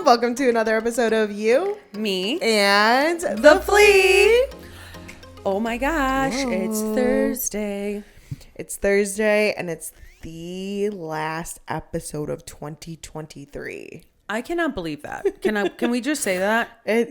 Welcome to another episode of You, Me, and the Flea. Oh my gosh, Whoa. It's Thursday. It's Thursday, and it's the last episode of 2023. I cannot believe that. Can we just say that? I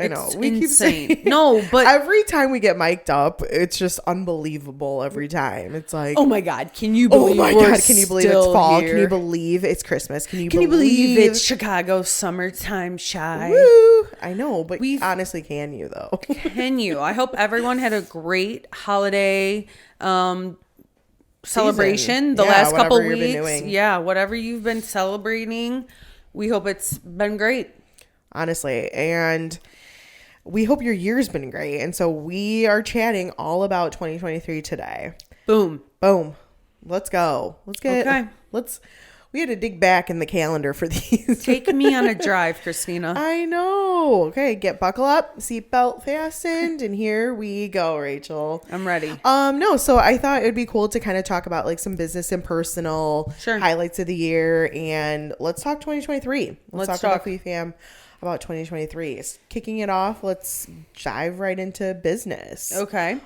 know. It's We insane. keep saying No, but every time we get mic'd up, it's just unbelievable every time. It's like, oh my God, can you believe can you believe it's fall? Here? Can you believe it's Christmas? Can you believe it's Chicago summertime shy? Woo! I know, but honestly, can you though? Can you? I hope everyone had a great holiday celebration the last couple weeks. Yeah, whatever you've been celebrating. We hope it's been great. Honestly. And we hope your year's been great. And so we are chatting all about 2023 today. Boom. Let's go. We had to dig back in the calendar for these. Take me on a drive, Kristina. I know. Okay, buckle up, seatbelt fastened, and here we go, Rachel. I'm ready. So I thought it would be cool to kind of talk about like some business and personal highlights of the year, and let's talk 2023. Let's talk about FEFAM about 2023. Kicking it off, let's dive right into business. Okay.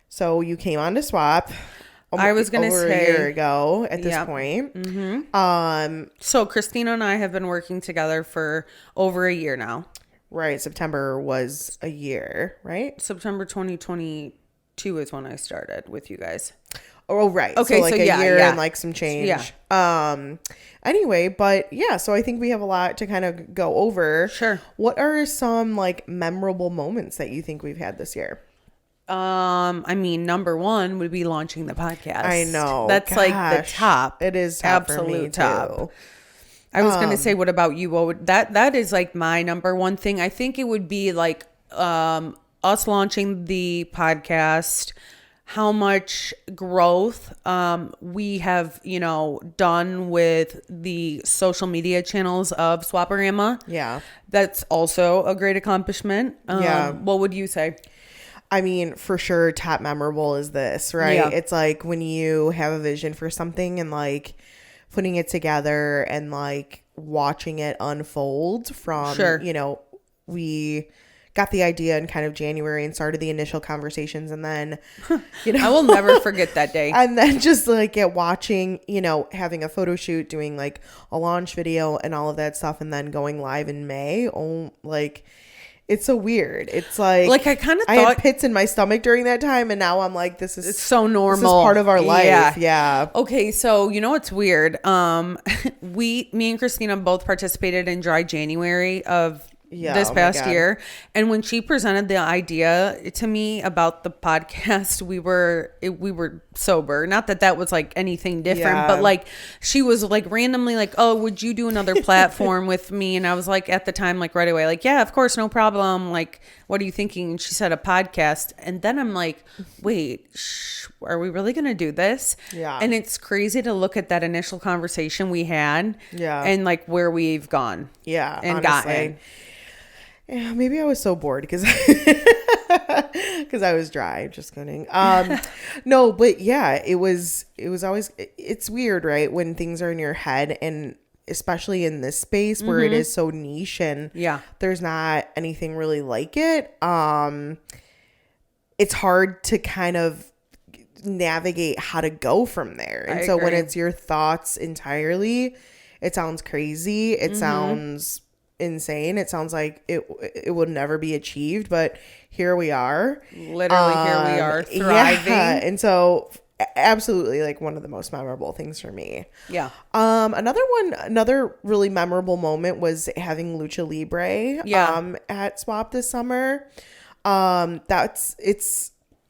So you came on to Swap. I was going to say a year ago at this point. Mm-hmm. So Kristina and I have been working together for over a year now. Right. September was a year, right? September 2022 is when I started with you guys. Oh, right. Okay. So a year and like some change. Yeah. Anyway, but yeah, so I think we have a lot to kind of go over. Sure. What are some like memorable moments that you think we've had this year? I mean, number one would be launching the podcast. I know. That's like the top. It is top absolute for me top. Too. I was going to say, what about you? What would that is like my number one thing. I think it would be like us launching the podcast, how much growth we have, done with the social media channels of SwapORama. Yeah. That's also a great accomplishment. What would you say? I mean, for sure, top memorable is this, right? Yeah. It's like when you have a vision for something and like putting it together and like watching it unfold from, we got the idea in kind of January and started the initial conversations, and then, I will never forget that day. And then just like watching, having a photo shoot, doing like a launch video and all of that stuff, and then going live in May. It's so weird. It's like I kind of thought I had pits in my stomach during that time, and now I'm like, it's so normal. This is part of our life. Yeah. Okay, so what's weird? Me and Kristina both participated in Dry January of this past year, and when she presented the idea to me about the podcast, we were sober. Not that was like anything different, but like she was like randomly like, "Oh, would you do another platform with me?" And I was like, at the time, like right away, like, "Yeah, of course, no problem." Like, what are you thinking? And she said a podcast, and then I'm like, "Wait, are we really gonna do this?" Yeah. And it's crazy to look at that initial conversation we had, and like where we've gone, and honestly gotten. Yeah, maybe I was so bored because I was dry. Just kidding. No, but yeah, it was always, it's weird, right? When things are in your head, and especially in this space where it is so niche and there's not anything really like it. It's hard to kind of navigate how to go from there. And so when it's your thoughts entirely, it sounds crazy. It sounds insane. It sounds like it would never be achieved, but here we are. Literally, here we are thriving. Yeah. And so absolutely like one of the most memorable things for me. Yeah. Another really memorable moment was having Lucha Libre at Swap this summer. I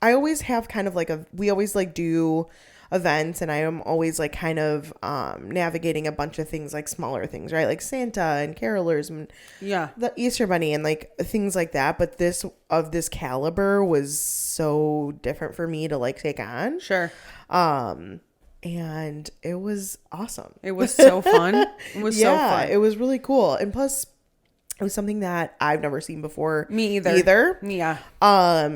always have kind of like we always like do events, and I am always like kind of navigating a bunch of things, like smaller things, right? Like Santa and carolers and the Easter Bunny and like things like that. But this caliber was so different for me to like take on. Sure. And it was awesome. It was so fun. It was so fun. It was really cool. And plus it was something that I've never seen before. Me either. Yeah.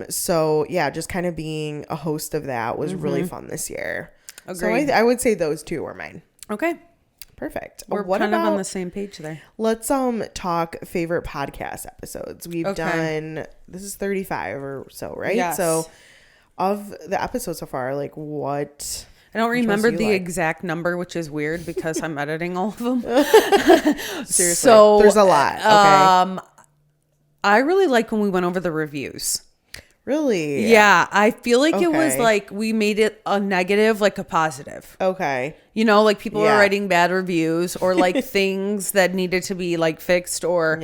So yeah, just kind of being a host of that was really fun this year. Agreed. So I would say those two were mine. Okay. Perfect. We're kind of on the same page there. Let's talk favorite podcast episodes. We've done, this is 35 or so, right? Yes. So of the episodes so far, like what... I don't remember the exact number, which is weird because I'm editing all of them. Seriously, so there's a lot. Okay. I really like when we went over the reviews. Really? Yeah. I feel like it was like we made it a negative, like a positive. Okay. You know, like people were writing bad reviews or like things that needed to be like fixed or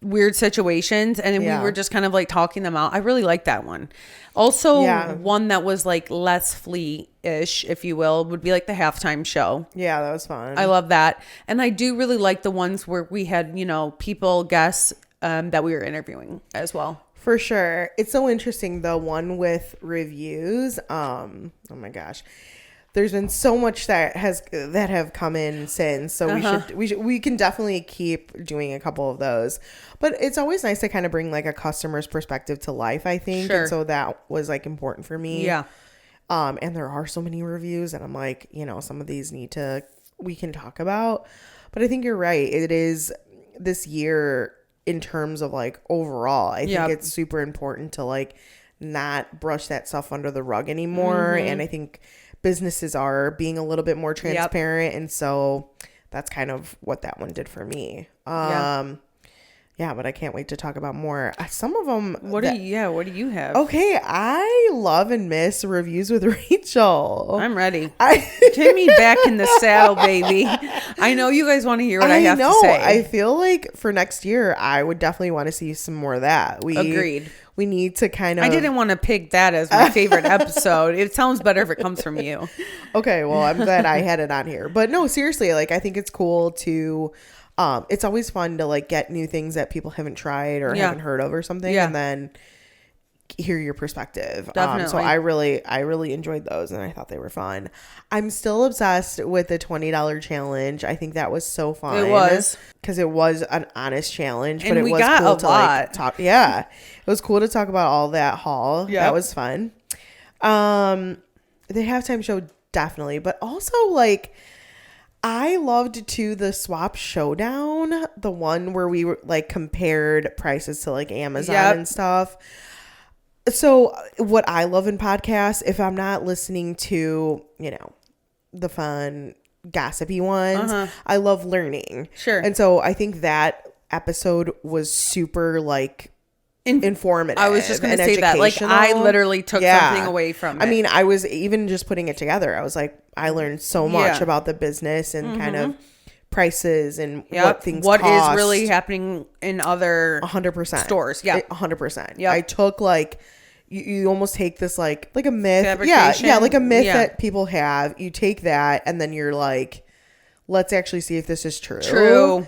weird situations. And we were just kind of like talking them out. I really like that one. Also, one that was like less flea-ish, if you will, would be like the halftime show. Yeah, that was fun. I love that. And I do really like the ones where we had, you know, people, guests that we were interviewing as well. For sure. It's so interesting, the one with reviews. Oh my gosh. There's been so much that have come in since, so we can definitely keep doing a couple of those. But it's always nice to kind of bring like a customer's perspective to life, I think. Sure. And so that was like important for me. Yeah. And there are so many reviews, and I'm like, you know, some of these we can talk about. But I think you're right. It is this year in terms of like overall. I think it's super important to like not brush that stuff under the rug anymore. And I think businesses are being a little bit more transparent, and so that's kind of what that one did for me. But I can't wait to talk about more. Some of them. What do you have? Okay, I love and miss reviews with Rachel. I'm ready. Get me back in the saddle, baby. I know you guys want to hear what I have to say. I feel like for next year, I would definitely want to see some more of that. Agreed. We need to kind of... I didn't want to pick that as my favorite episode. It sounds better if it comes from you. Okay, well, I'm glad I had it on here. But no, seriously, like I think it's cool to... it's always fun to like get new things that people haven't tried or haven't heard of or something, and then hear your perspective. Definitely. So I really enjoyed those, and I thought they were fun. I'm still obsessed with the $20 challenge. I think that was so fun. It was, because it was an honest challenge, and but it we was got cool a to lot. Like talk. Yeah, it was cool to talk about all that haul. That was fun. The halftime show definitely, but also like I loved too the Swap Showdown, the one where we were like compared prices to like Amazon and stuff. So what I love in podcasts, if I'm not listening to, you know, the fun gossipy ones, I love learning. Sure. And so I think that episode was super like informative. I was just going to say that. Like I literally took something away from it. I mean, I was even just putting it together. I was like, I learned so much about the business and kind of prices and what things cost. What is really happening in other 100% stores. Yeah. 100%. Yeah. I took like, you almost take this like a myth. Fabrication. Yeah. Like a myth that people have. You take that and then you're like, let's actually see if this is true.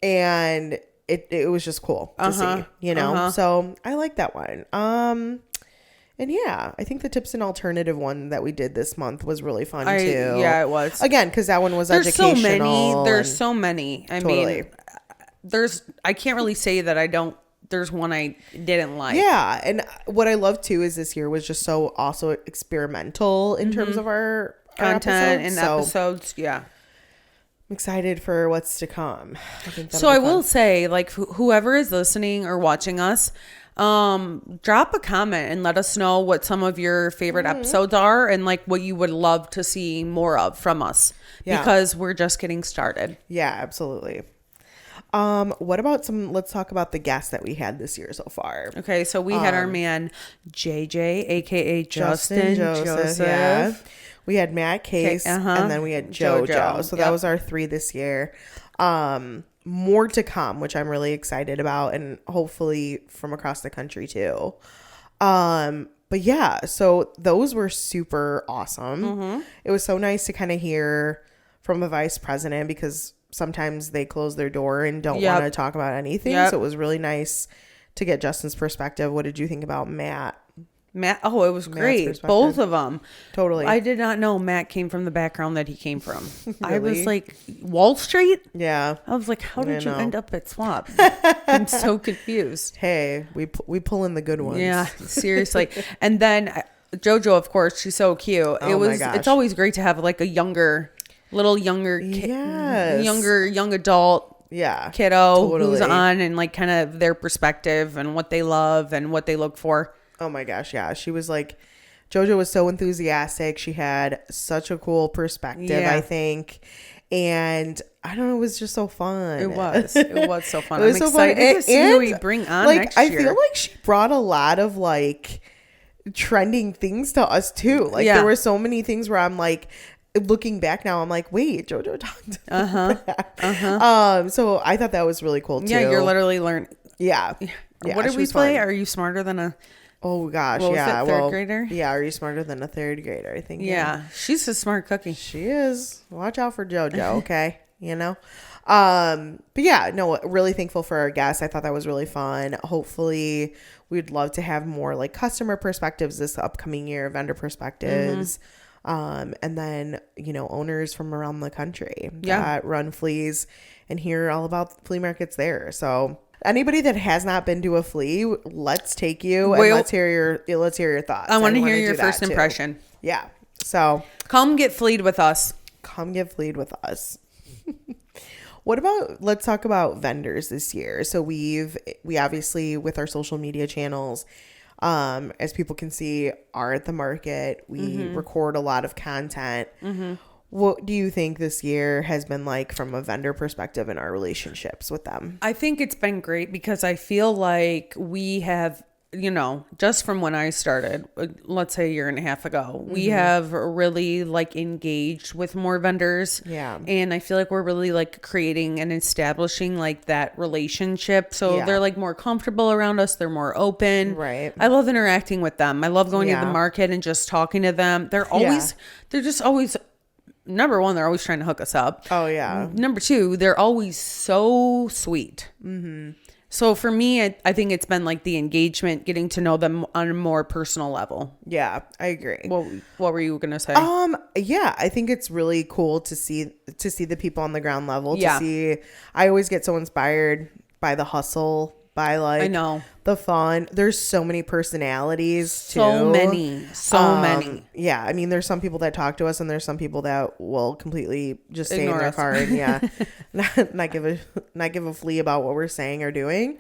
And it was just cool to see, you know? So I like that one. And yeah, I think the tips and alternative one that we did this month was really fun too. Yeah, it was. Again, because that one was educational. There's so many. I mean, I can't really say that there's one I didn't like. Yeah. And what I love too is this year was just so also experimental in terms of our content episodes. and episodes. Yeah. I'm excited for what's to come. I will say, like, whoever is listening or watching us, drop a comment and let us know what some of your favorite episodes are and like what you would love to see more of from us, because we're just getting started. Yeah, absolutely. What about let's talk about the guests that we had this year so far. Okay, so we had our man JJ, aka Justin Joseph. Yeah. We had Matt Case, and then we had JoJo. So that was our 3 this year. More to come, which I'm really excited about, and hopefully from across the country too. But yeah, so those were super awesome. It was so nice to kind of hear from a vice president, because sometimes they close their door and don't want to talk about anything. So it was really nice to get Justin's perspective. What did you think about Matt? Oh, it was great. Both of them. Totally. I did not know Matt came from the background that he came from. Really? I was like, Wall Street? Yeah. I was like, how did you end up at Swap? I'm so confused. Hey, we pull in the good ones. Yeah, seriously. And then JoJo, of course, she's so cute. It's always great to have like a younger little younger young adult kiddo who's on, and like kind of their perspective and what they love and what they look for. Oh my gosh, yeah. She was like, JoJo was so enthusiastic. She had such a cool perspective, I think. And I don't know, it was just so fun. It was so fun. I'm excited to see who we bring on next year. I feel like she brought a lot of like trending things to us too. Like there were so many things where I'm like, looking back now, I'm like, wait, JoJo talked about that. So I thought that was really cool too. Yeah, you're literally learning. Yeah. What did we play? Are you smarter than a... Oh gosh, what was it, third grader? Yeah, are you smarter than a third grader? I think. Yeah, she's a smart cookie. She is. Watch out for JoJo, okay? You know. But yeah, no, really thankful for our guests. I thought that was really fun. Hopefully, we'd love to have more like customer perspectives this upcoming year, vendor perspectives, and then owners from around the country that run fleas and hear all about flea markets there. So. Anybody that has not been to a flea, let's take you and let's hear your thoughts. I want to hear your first impression. Yeah. So come get flea'd with us. What about, let's talk about vendors this year. So we obviously, with our social media channels, as people can see, are at the market. We record a lot of content. What do you think this year has been like from a vendor perspective in our relationships with them? I think it's been great because I feel like we have, just from when I started, let's say a year and a half ago, we have really like engaged with more vendors. Yeah. And I feel like we're really like creating and establishing like that relationship. So they're like more comfortable around us. They're more open. Right. I love interacting with them. I love going to the market and just talking to them. They're just always... Number one, they're always trying to hook us up. Oh, yeah. Number two, they're always so sweet. So for me, I think it's been like the engagement, getting to know them on a more personal level. Yeah, I agree. What were you going to say? Yeah, I think it's really cool to see the people on the ground level. I always get so inspired by the hustle, by like I know the fun. There's so many personalities too. So many. Yeah, I mean, there's some people that talk to us, and there's some people that will completely just stay in their car and not give a flea about what we're saying or doing.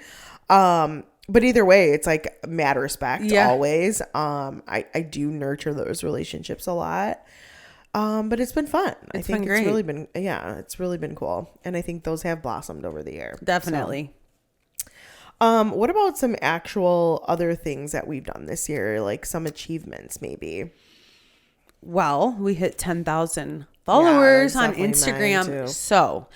But either way, it's like mad respect always. I do nurture those relationships a lot. But it's been fun. I think it's really been it's really been cool, and I think those have blossomed over the year. Definitely. What about some actual other things that we've done this year, like some achievements maybe? Well, we hit 10,000 followers on Instagram. So,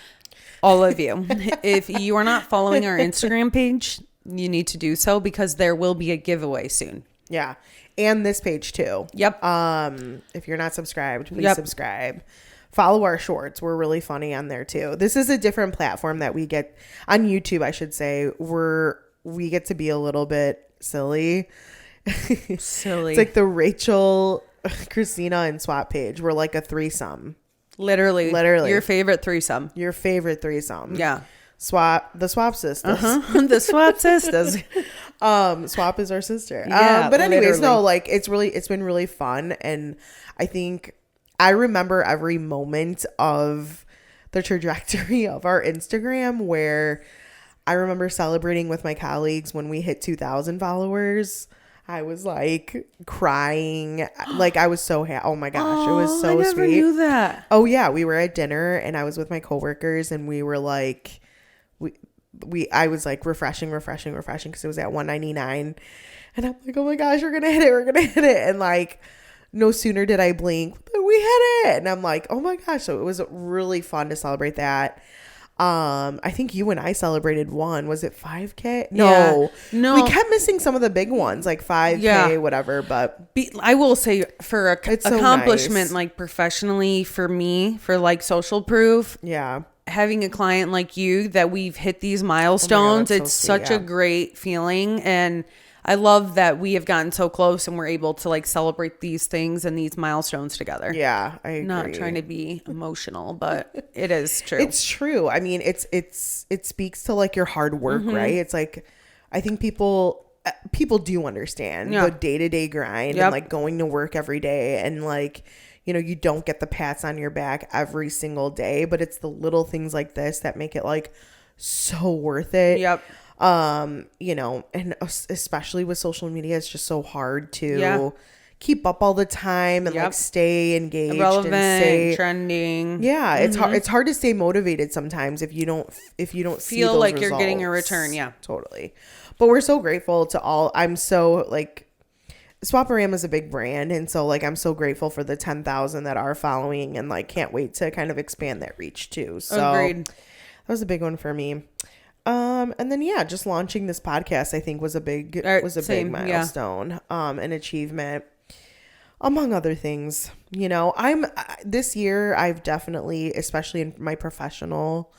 all of you, if you are not following our Instagram page, you need to do so because there will be a giveaway soon. Yeah. And this page too. Yep. If you're not subscribed, please subscribe. Follow our shorts. We're really funny on there too. This is a different platform that we get on YouTube, I should say. We get to be a little bit silly. Silly. It's like the Rachel, Kristina, and Swap page. We're like a threesome. Literally. Your favorite threesome. Yeah. The Swap sisters. The Swap sisters. Swap is our sister. Yeah, but anyways, literally. no, like it's been really fun, and I think I remember every moment of the trajectory of our Instagram, where I remember celebrating with my colleagues when we hit 2,000 followers. I was like crying, like I was so happy. Oh my gosh, it was so sweet. I never knew that. Oh yeah, we were at dinner and I was with my coworkers and we were like, I was like refreshing because it was at 199, and I'm like, oh my gosh, we're gonna hit it, and like no sooner did I blink, we hit it, and I'm like, oh my gosh. So it was really fun to celebrate that. I think you and I celebrated one. Was it 5K? No. We kept missing some of the big ones, like 5K, whatever. But I will say for accomplishment, so nice. Like professionally for me, for like social proof. Yeah. Having a client like you that we've hit these milestones, it's such a great feeling. And I love that we have gotten so close and we're able to like celebrate these things and these milestones together. Yeah, I agree. Not trying to be emotional, but it is true. It's true. I mean, it speaks to like your hard work, right? It's like, I think people do understand the day-to-day grind and like going to work every day and like, you know, you don't get the pats on your back every single day, but it's the little things like this that make it like so worth it. Yep. You know, and especially with social media, it's just so hard to keep up all the time and like stay engaged, relevant, and stay trending. Yeah, it's hard to stay motivated sometimes if you don't feel like you're getting a return. Yeah, totally. But we're so grateful to all. I'm so like, SwapORama is a big brand, and so like I'm so grateful for the 10,000 that are following, and like can't wait to kind of expand that reach too. So agreed. That was a big one for me. And then just launching this podcast I think was a big big milestone, an achievement, among other things. You know, this year I've definitely, especially in my professional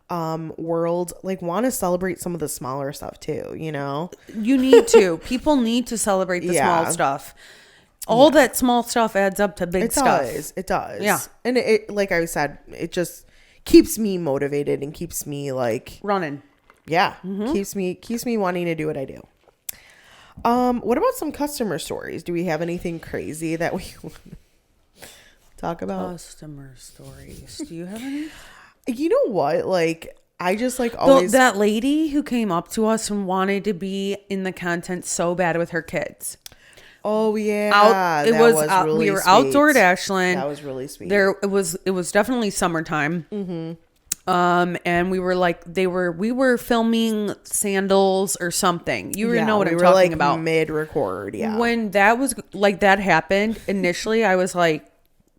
world, like want to celebrate some of the smaller stuff too, you know. You need to. People need to celebrate the small stuff. All that small stuff adds up to big stuff. It does. Yeah. And it like I said, it just keeps me motivated and keeps me like running. Yeah. Keeps me wanting to do what I do. What about some customer stories? Do we have anything crazy that we talk about? Customer stories. Do you have any? You know what? Like, I just like always. That lady who came up to us and wanted to be in the content so bad with her kids. Oh yeah, we were sweet. outdoor at Ashland. That was really sweet. It was definitely summertime. And we were filming sandals or something. You know what I'm talking about. Mid-record, yeah. When that was like that happened initially, I was like,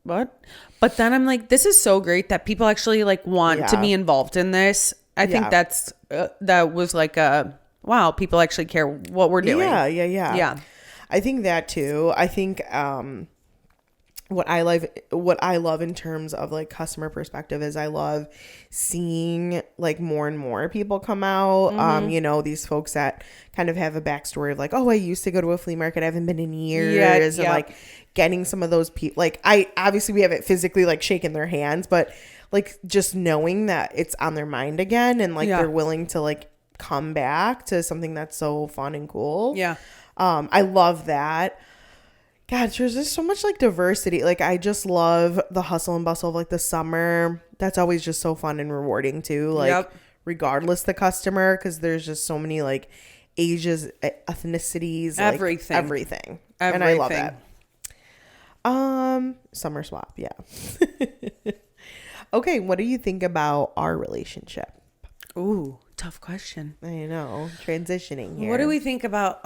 what? But then I'm like, this is so great that people actually like want to be involved in this. I think that was like wow, people actually care what we're doing. Yeah. I think that too. I think what I love in terms of like customer perspective is I love seeing like more and more people come out. You know, these folks that kind of have a backstory of like, oh, I used to go to a flea market, I haven't been in years, and like getting some of those people. Like, we haven't physically like shaken their hands, but like just knowing that it's on their mind again, and like they're willing to like come back to something that's so fun and cool. I love that. God, there's just so much like diversity. Like, I just love the hustle and bustle of like the summer. That's always just so fun and rewarding too. Like, regardless the customer, because there's just so many like ages, ethnicities, everything. And I love that. Summer swap, yeah. Okay, what do you think about our relationship? Ooh, tough question. I know, transitioning here. What do we think about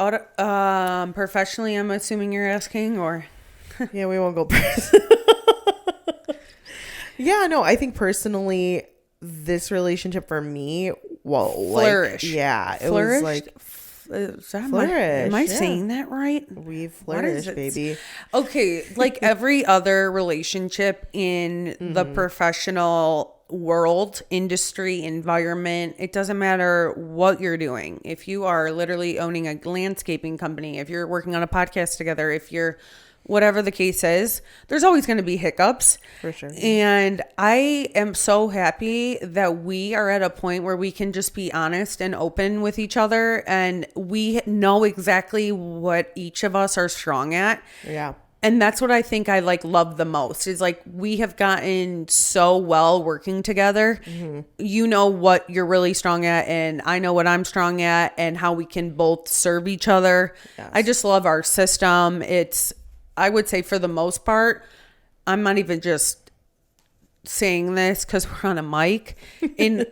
professionally? I'm assuming you're asking, or yeah, we won't go. Yeah, no, I think personally, this relationship for me, flourished. It was like am I saying that right? We've flourished, baby. Okay, like every other relationship in the professional world, industry, environment, it doesn't matter what you're doing. If you are literally owning a landscaping company, if you're working on a podcast together, if you're whatever the case is, there's always going to be hiccups. For sure. And I am so happy that we are at a point where we can just be honest and open with each other, and we know exactly what each of us are strong at. Yeah. And that's what I think I like love the most, is like we have gotten so well working together. You know what you're really strong at, and I know what I'm strong at, and how we can both serve each other. Yes. I just love our system. I would say for the most part, I'm not even just saying this because we're on a mic.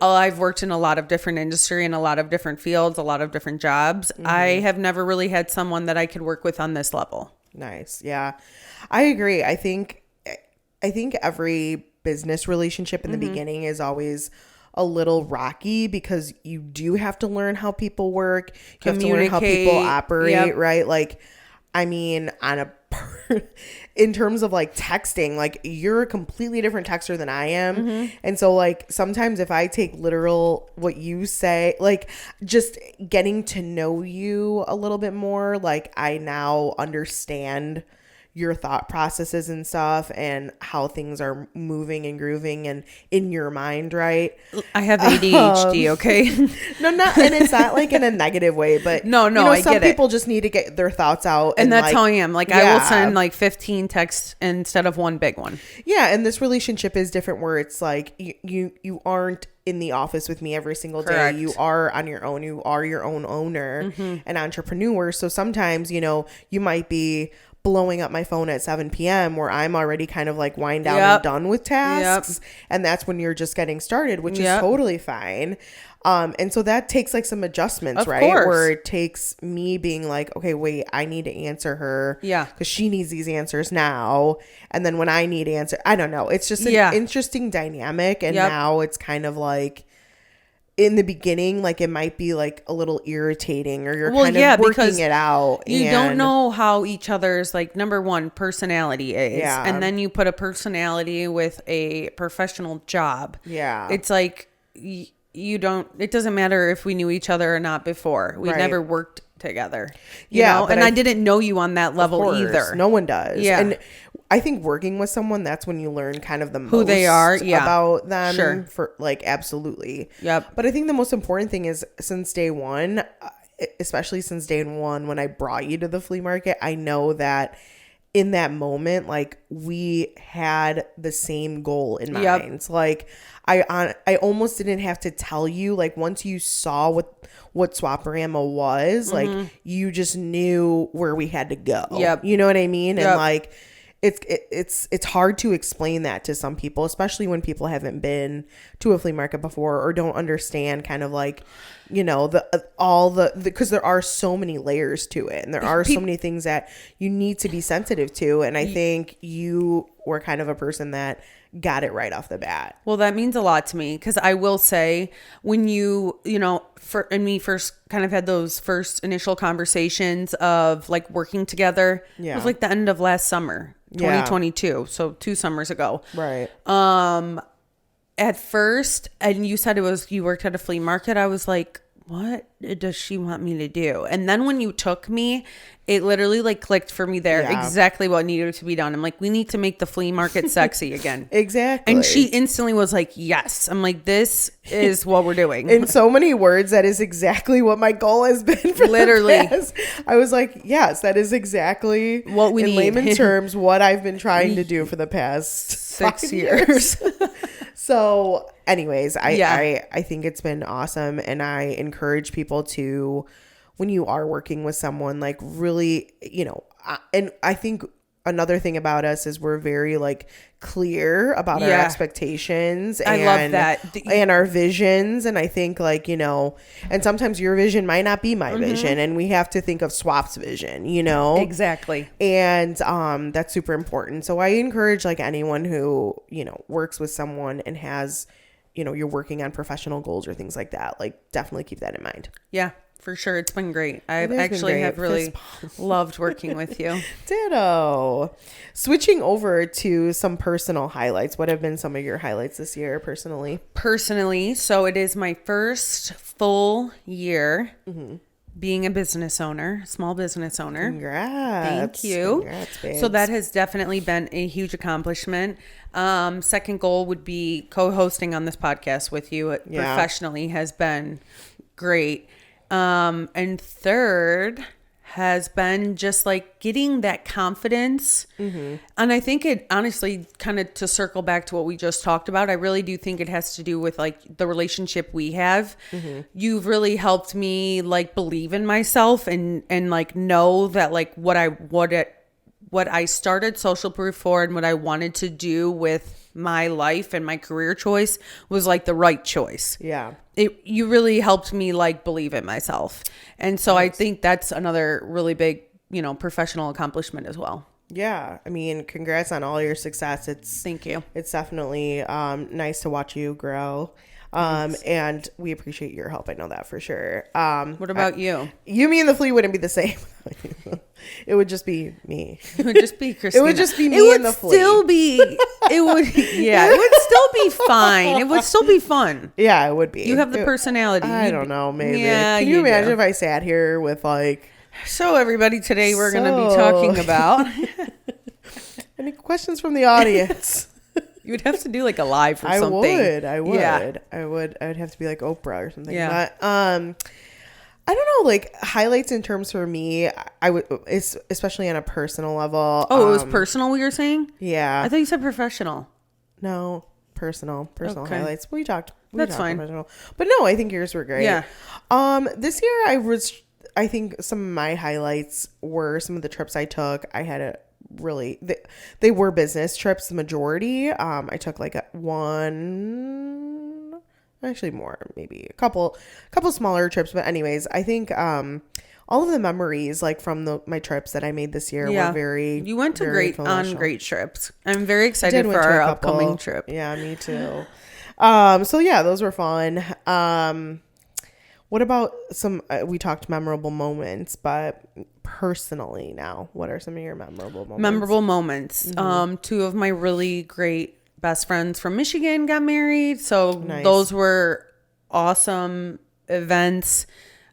I've worked in a lot of different industry, in a lot of different fields, a lot of different jobs. I have never really had someone that I could work with on this level. Nice. Yeah, I agree. I think every business relationship in the beginning is always a little rocky, because you do have to learn how people work. You have to learn how people operate, right? Like, I mean, in terms of like texting, like you're a completely different texter than I am. And so like sometimes if I take literal what you say, like just getting to know you a little bit more, like I now understand your thought processes and stuff and how things are moving and grooving and in your mind, right? I have ADHD, okay? No, not, and it's not like in a negative way, but no, you know, I some get people it. just need to get their thoughts out. And that's how I am. Like, I will send like 15 texts instead of one big one. Yeah, and this relationship is different where it's like you aren't in the office with me every single day. You are on your own. You are your own owner and entrepreneur. So sometimes, you know, you might be blowing up my phone at 7 p.m. where I'm already kind of like wind down and done with tasks. And that's when you're just getting started, which is totally fine. And so that takes like some adjustments, right? Where it takes me being like, okay, wait, I need to answer her. Yeah. Because she needs these answers now. And then when I need answer, I don't know. It's just an interesting dynamic. And now it's kind of like, in the beginning, like it might be like a little irritating or you're kind of working it out. You don't know how each other's like, number one, personality is. Yeah. And then you put a personality with a professional job. Yeah. It's like, it doesn't matter if we knew each other or not before. We never worked together. You know? And I didn't know you on that level either. No one does. Yeah. And I think working with someone, that's when you learn kind of the most who they are about them. Sure. For like, absolutely. Yep. But I think the most important thing is since day one, especially since day one, when I brought you to the flea market, I know that in that moment, like we had the same goal in mind. Like I almost didn't have to tell you, like once you saw what SwapORama was, like you just knew where we had to go. Yep. You know what I mean? And like it's hard to explain that to some people, especially when people haven't been to a flea market before or don't understand kind of like, you know, because there are so many layers to it and there are so many things that you need to be sensitive to. And I think you were kind of a person that got it right off the bat. Well, that means a lot to me because I will say when you know, and me first kind of had those first initial conversations of like working together. Yeah. It was like the end of last summer, 2022. So 2 summers ago. Right. At first, and you said you worked at a flea market. I was like, what does she want me to do? And then when you took me, it literally like clicked for me there exactly what needed to be done. I'm like, we need to make the flea market sexy again. Exactly. And she instantly was like, yes. I'm like, this is what we're doing. In so many words, that is exactly what my goal has been for literally. The past. I was like, yes, that is exactly what we need. In layman's terms, what I've been trying to do for the past 6 years. So anyways, I think it's been awesome. And I encourage people to, when you are working with someone, like really, you know, and I think another thing about us is we're very like clear about our expectations. And, I love that. And our visions. And I think like, you know, and sometimes your vision might not be my vision and we have to think of Swap's vision, you know? Exactly. And that's super important. So I encourage like anyone who, you know, works with someone and has, you know, you're working on professional goals or things like that, like definitely keep that in mind. Yeah. For sure. It's been great. I actually have really loved working with you. Ditto. Switching over to some personal highlights. What have been some of your highlights this year personally? So it is my first full year being a business owner, small business owner. Congrats. Thank you. Congrats, babes. So that has definitely been a huge accomplishment. Second goal would be co-hosting on this podcast with you professionally has been great. And third has been just like getting that confidence. And I think it honestly kind of to circle back to what we just talked about, I really do think it has to do with like the relationship we have. You've really helped me like believe in myself and like know that like what I started Social Proof for and what I wanted to do with my life and my career choice was like the right choice. Yeah. You really helped me like believe in myself. And so I think that's another really big, you know, professional accomplishment as well. Yeah. I mean, congrats on all your success. Thank you. It's definitely nice to watch you grow. And we appreciate your help. I know that for sure. What about you? You, me, and the flea wouldn't be the same. It would just be me. It would just be Kristina. It would just be me and the flea. It would still be fine. It would still be fun. Yeah, it would be. You have the personality. I don't know, maybe. Yeah, can you imagine if I sat here with like... So everybody, today we're going to be talking about... Any questions from the audience? You would have to do like a live or something. I would. Yeah. I would have to be like Oprah or something. Yeah. But I don't know, like highlights in terms for me, I would, especially on a personal level. Oh, it was personal, we were saying? Yeah. I thought you said professional. No, personal Okay. highlights. We talked That's fine. But no, I think yours were great. Yeah. This year I think some of my highlights were some of the trips I took. I had a really, they were business trips, the majority. I took like actually more, maybe a couple smaller trips, but anyways, I think all of the memories like from my trips that I made this year were very, you went to very great trips. I'm very excited for our upcoming trip. Yeah, me too. So yeah, those were fun. What about we talked memorable moments, but personally now, what are some of your memorable moments? Mm-hmm. Two of my really great best friends from Michigan got married. So those were awesome events.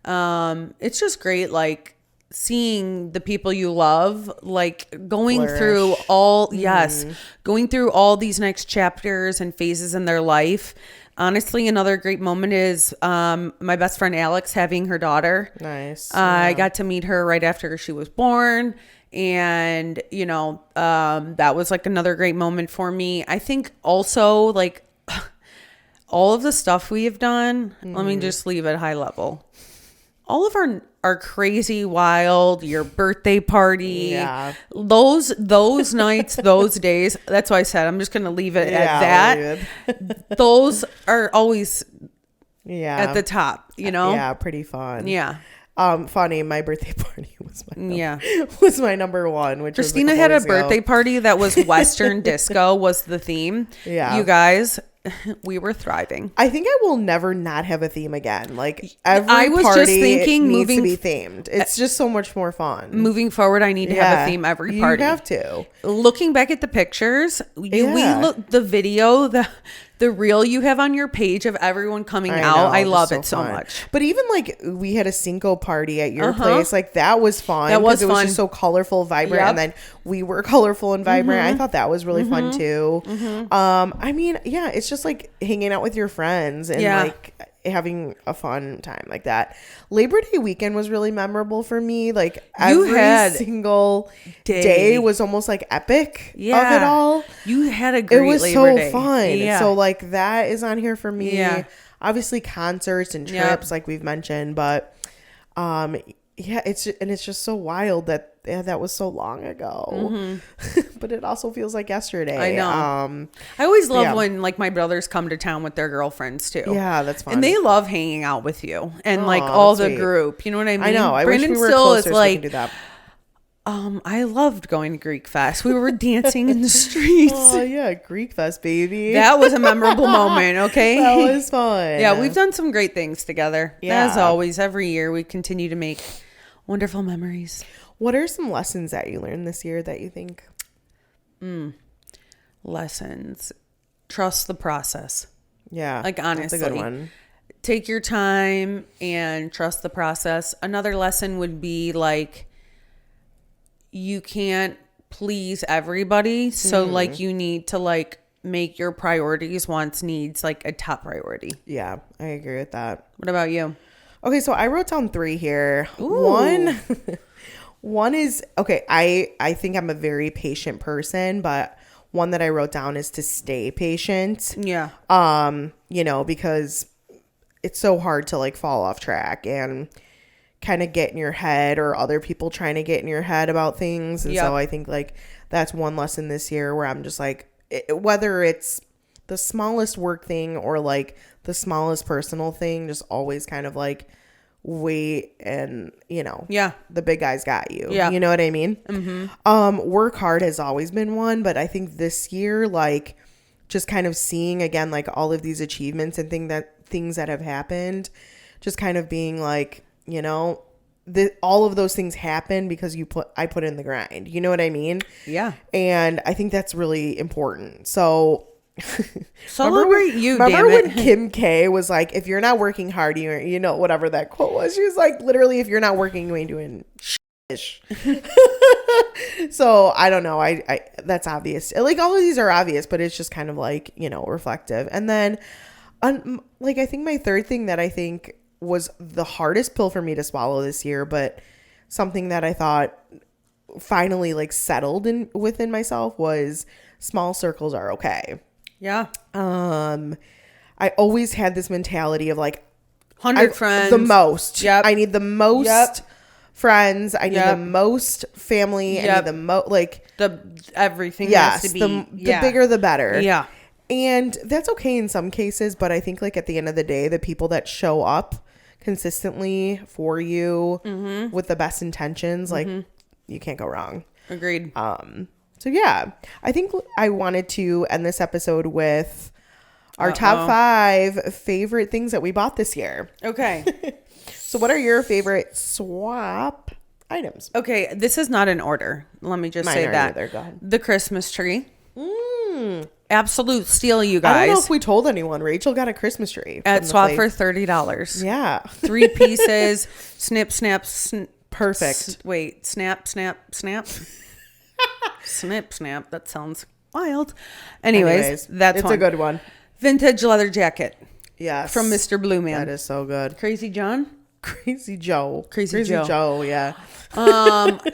It's just great, like seeing the people you love, like going through all these next chapters and phases in their life. Honestly, another great moment is my best friend Alex having her daughter. Nice. I got to meet her right after she was born. And, that was like another great moment for me. I think also like all of the stuff we have done, let me just leave it high level. All of our crazy, wild, your birthday party, those nights, those days. That's why I said I'm just going to leave it at that. Those are always at the top, Yeah, pretty fun. Yeah. Funny, my birthday party was my number one, which Christina had a birthday party that was Western disco was the theme. Yeah. You guys, we were thriving. I think I will never not have a theme again. Like every party needs to be themed. It's just so much more fun. Moving forward, I need to have a theme every party. You have to. Looking back at the pictures, we look the video, the reel you have on your page of everyone coming out. I love it so much. But even like we had a Cinco party at your place. Like that was fun. That was fun. It was just so colorful, vibrant. Yep. And then we were colorful and vibrant. I thought that was really fun too. I mean, yeah, it's just like hanging out with your friends and like having a fun time like that. Labor Day weekend was really memorable for me. Like every single day was almost like epic of it all. You had a great Labor Day. It was so fun. Yeah. So like that is on here for me. Yeah. Obviously concerts and trips like we've mentioned, but it's just so wild that that was so long ago. But it also feels like yesterday. I know. I always love when like my brothers come to town with their girlfriends too. Yeah, that's fun. And they love hanging out with you and like all the group. You know what I mean? I know. I Brandon wish we were still closer is so we like, could do that. I loved going to Greek Fest. We were dancing in the streets. Oh yeah, Greek Fest, baby. That was a memorable moment. Okay, that was fun. Yeah, we've done some great things together. Yeah. As always, every year we continue to make wonderful memories. What are some lessons that you learned this year that you think? Lessons. Trust the process. Yeah. Like honestly. That's a good one. Take your time and trust the process. Another lesson would be like you can't please everybody. So like you need to like make your priorities, wants, needs like a top priority. Yeah, I agree with that. What about you? Okay, so I wrote down 3 here. Ooh. One is, okay, I think I'm a very patient person, but one that I wrote down is to stay patient. Yeah. Because it's so hard to like fall off track and kind of get in your head, or other people trying to get in your head about things. And so I think like that's one lesson this year where I'm just like, whether it's the smallest work thing or like the smallest personal thing, just always kind of like wait and the big guys got you. You know what I mean? Work hard has always been one, but I think this year, like just kind of seeing again like all of these achievements and things that have happened, just kind of being like, all of those things happen because I put in the grind. You know what I mean? Yeah. And I think that's really important. So celebrate remember when Kim K was like, if you're not working hard, whatever that quote was, she was like, literally, if you're not working, you ain't doing So I don't know. I that's obvious. Like all of these are obvious, but it's just kind of like, reflective. And then like I think my third thing that I think was the hardest pill for me to swallow this year, but something that I thought finally like settled within myself was small circles are okay. Yeah. I always had this mentality of like 100 friends. The most. Yep. I need the most friends. I need the most family. I need the most like everything has to be the bigger the better. Yeah. And that's okay in some cases, but I think like at the end of the day, the people that show up consistently for you with the best intentions, like you can't go wrong. Agreed. So yeah, I think I wanted to end this episode with our top 5 favorite things that we bought this year. Okay. So what are your favorite swap items? Okay, this is not in order. Let me just say that. Either. Go ahead. The Christmas tree. Absolute steal, you guys. I don't know if we told anyone. Rachel got a Christmas tree at Swap for $30. Yeah. 3 pieces. Snip, snap, perfect. Wait, snap, snap, snap. Snip, snap. That sounds wild. Anyways, that's it's a good one. Vintage leather jacket. Yes. From Mr. Blue Man. That is so good. Crazy John? Crazy Joe. Crazy Joe, yeah.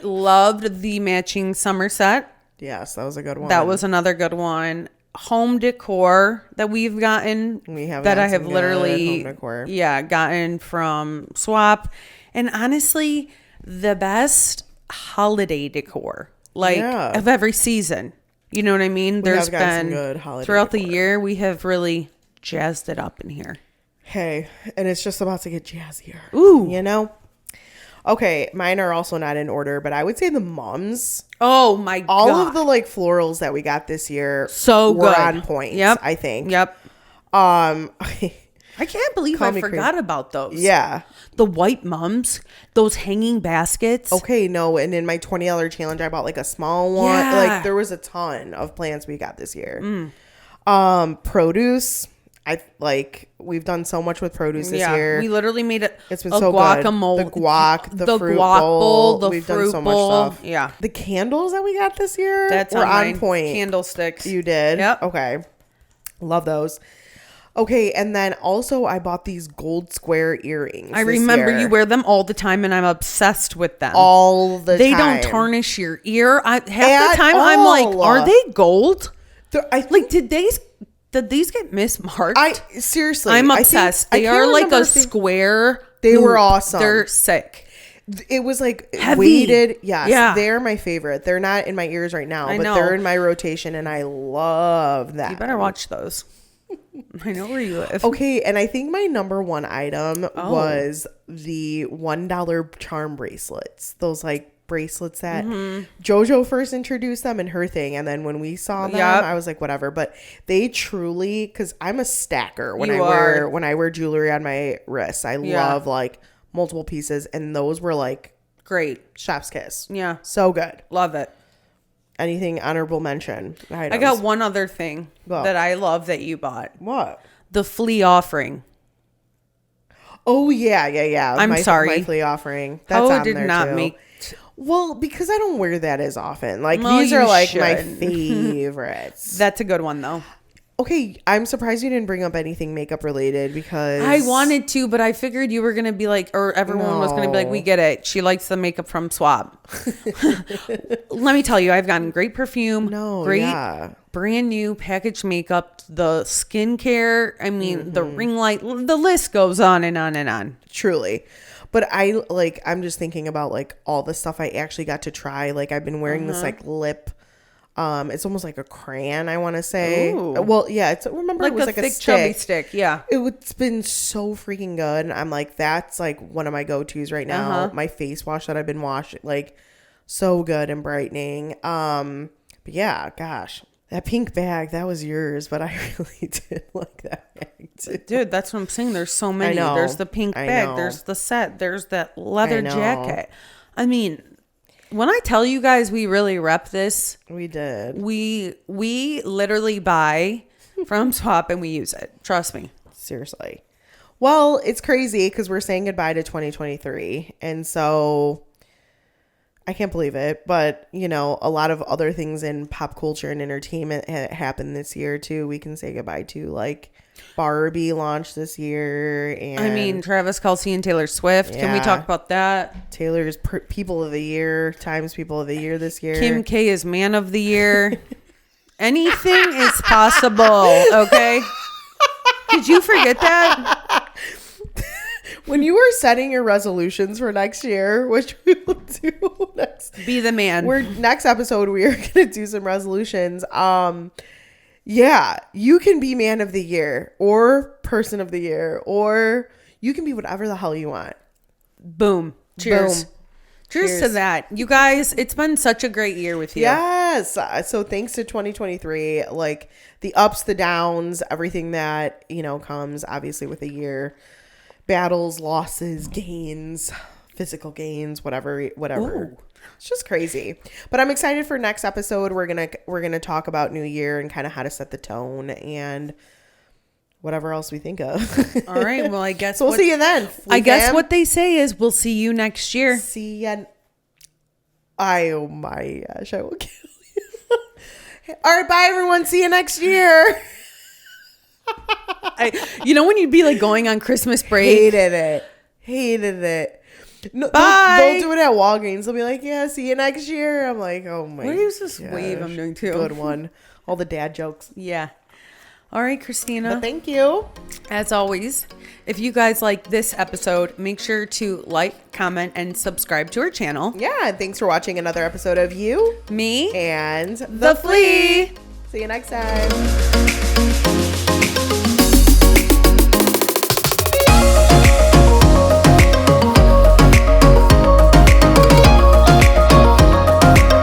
Loved the matching summer set. Yes, that was a good one. That was another good one. Home decor that we've gotten. We have that I have literally home decor. Gotten from Swap. And honestly, the best holiday decor of every season. You know what I mean? There's been some good holiday throughout decor. The year we have really jazzed it up in here. Hey, and it's just about to get jazzier. Ooh. Okay, mine are also not in order, but I would say the mums. Oh my god. All of the like florals that we got this year were good. On point. Yep. I think. Yep. I can't believe I forgot about those. Yeah. The white mums, those hanging baskets. Okay, no, and in my $20 challenge I bought like a small one. Yeah. Like there was a ton of plants we got this year. Produce. We've done so much with produce this year. We literally made it. It's been so guacamole, good. The guac, the fruit guac bowl. The We've fruit done so much bowl. stuff. Yeah. The candles that we got this year were on point. Candlesticks. You did? Yep. Okay. Love those. Okay, and then also I bought these gold square earrings. I remember you wear them all the time, and I'm obsessed with them. All the time. They don't tarnish your ear. Half the time I'm like, are they gold? Did these get mismarked? Seriously. I'm obsessed. They are like a square. They were awesome. They're sick. It was like heavy. Weighted. Yes, yeah. They're my favorite. They're not in my ears right now, but they're in my rotation, and I love that. You better watch those. I know where you live. Okay, and I think my number one item was the $1 charm bracelets. Those like bracelets that JoJo first introduced them in her thing, and then when we saw them, I was like, whatever. But they truly, because I'm a stacker when I wear jewelry on my wrists. I love like multiple pieces, and those were like great. Chef's kiss. Yeah, so good. Love it. Anything honorable mention items? I got one other thing that I love that you bought. What? The flea offering. Oh yeah. I'm sorry. My flea offering. That's on did there not too. make. Well, because I don't wear that as often. Like these are like my favorites. That's a good one though. Okay, I'm surprised you didn't bring up anything makeup related because I wanted to, but I figured you were going to be like, or everyone was going to be like, we get it. She likes the makeup from Swap. Let me tell you, I've gotten great perfume, brand new packaged makeup, the skincare. I mean, the ring light, the list goes on and on and on. Truly. But I'm just thinking about like all the stuff I actually got to try. Like I've been wearing this like lip. It's almost like a crayon, I want to say. Ooh. Well, yeah, it was like a thick, stick. Chubby stick. Yeah. It's been so freaking good. And I'm like, that's like one of my go-tos right now. My face wash that I've been washing, like so good and brightening. But yeah, gosh, that pink bag, that was yours, but I really did like that bag too. Dude, that's what I'm saying. There's so many. There's the pink bag. There's the set. There's that leather jacket. I mean, when I tell you guys we really rep this, we did. We literally buy from Swap and we use it. Trust me. Seriously. Well, it's crazy because we're saying goodbye to 2023. And so I can't believe it. But, you know, a lot of other things in pop culture and entertainment happened this year, too. We can say goodbye to, like, Barbie launched this year. And I mean, Travis Kelce and Taylor Swift. Can we talk about that? Taylor's People of the Year, Times People of the Year this year. Kim K is Man of the Year. Anything is possible, okay? Did you forget that? When you were setting your resolutions for next year, which we will do next. Be the man. Next episode, we are going to do some resolutions. Yeah, you can be Man of the Year or Person of the Year, or you can be whatever the hell you want. Boom. Cheers. Boom. Cheers to that. You guys, it's been such a great year with you. Yes. So thanks to 2023, like the ups, the downs, everything that, you know, comes obviously with a year. Battles, losses, gains, physical gains, whatever. Ooh. It's just crazy. But I'm excited for next episode. We're gonna talk about New Year and kind of how to set the tone and whatever else we think of. All right. Well, I guess so we'll see you then. I guess what they say is we'll see you next year. See ya. Oh my gosh, I will kill you. All right, bye everyone. See you next year. You know when you'd be like going on Christmas break? Hated it. No, bye. They'll do it at Walgreens. They'll be like, yeah, see you next year. I'm like, oh my. What is this wave I'm doing too? Good one. All the dad jokes. Yeah. All right, Kristina. But thank you. As always, if you guys like this episode, make sure to like, comment, and subscribe to our channel. Yeah, and thanks for watching another episode of You, Me, and the Flea. See you next time.